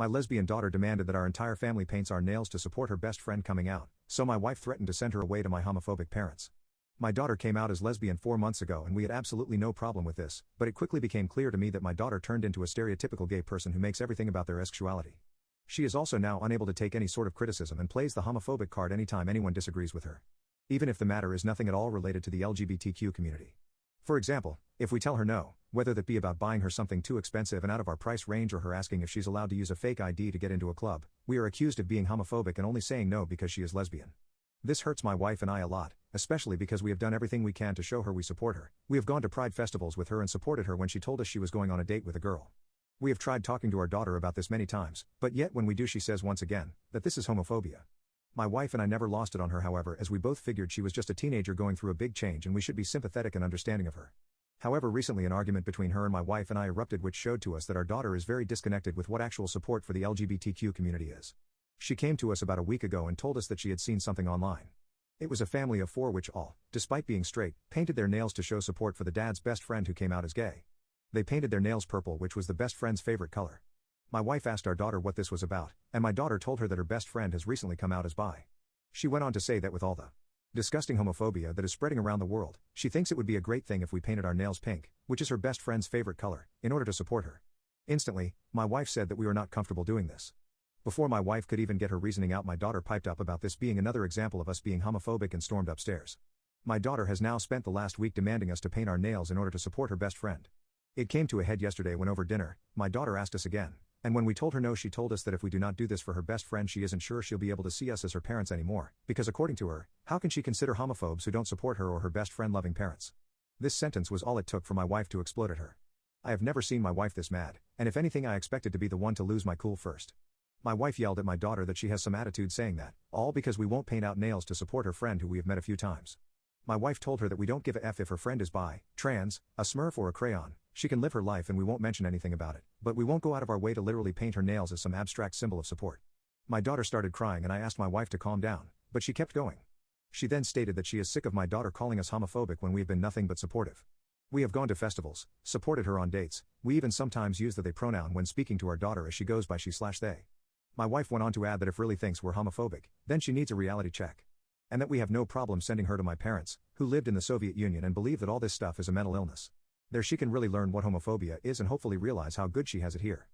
My lesbian daughter demanded that our entire family paints our nails to support her best friend coming out, so my wife threatened to send her away to my homophobic parents. My daughter came out as lesbian 4 months ago and we had absolutely no problem with this, but it quickly became clear to me that my daughter turned into a stereotypical gay person who makes everything about their sexuality. She is also now unable to take any sort of criticism and plays the homophobic card anytime anyone disagrees with her. Even if the matter is nothing at all related to the LGBTQ community. For example, if we tell her no, whether that be about buying her something too expensive and out of our price range or her asking if she's allowed to use a fake ID to get into a club, we are accused of being homophobic and only saying no because she is lesbian. This hurts my wife and I a lot, especially because we have done everything we can to show her we support her. We have gone to pride festivals with her and supported her when she told us she was going on a date with a girl. We have tried talking to our daughter about this many times, but yet when we do she says once again, that this is homophobia. My wife and I never lost it on her however, as we both figured she was just a teenager going through a big change and we should be sympathetic and understanding of her. However, recently an argument between her and my wife and I erupted which showed to us that our daughter is very disconnected with what actual support for the LGBTQ community is. She came to us about a week ago and told us that she had seen something online. It was a family of 4 which all, despite being straight, painted their nails to show support for the dad's best friend who came out as gay. They painted their nails purple, which was the best friend's favorite color. My wife asked our daughter what this was about, and my daughter told her that her best friend has recently come out as bi. She went on to say that with all the disgusting homophobia that is spreading around the world, she thinks it would be a great thing if we painted our nails pink, which is her best friend's favorite color, in order to support her. Instantly, my wife said that we were not comfortable doing this. Before my wife could even get her reasoning out, my daughter piped up about this being another example of us being homophobic and stormed upstairs. My daughter has now spent the last week demanding us to paint our nails in order to support her best friend. It came to a head yesterday when over dinner, my daughter asked us again, and when we told her no, she told us that if we do not do this for her best friend she isn't sure she'll be able to see us as her parents anymore, because according to her, how can she consider homophobes who don't support her or her best friend loving parents? This sentence was all it took for my wife to explode at her. I have never seen my wife this mad, and if anything I expected to be the one to lose my cool first. My wife yelled at my daughter that she has some attitude, saying that, all because we won't paint out nails to support her friend who we have met a few times. My wife told her that we don't give a F if her friend is bi, trans, a smurf or a crayon, she can live her life and we won't mention anything about it, but we won't go out of our way to literally paint her nails as some abstract symbol of support. My daughter started crying and I asked my wife to calm down, but she kept going. She then stated that she is sick of my daughter calling us homophobic when we have been nothing but supportive. We have gone to festivals, supported her on dates, we even sometimes use the they pronoun when speaking to our daughter as she goes by she/they. My wife went on to add that if really thinks we're homophobic, then she needs a reality check. And that we have no problem sending her to my parents, who lived in the Soviet Union and believe that all this stuff is a mental illness. There she can really learn what homophobia is and hopefully realize how good she has it here.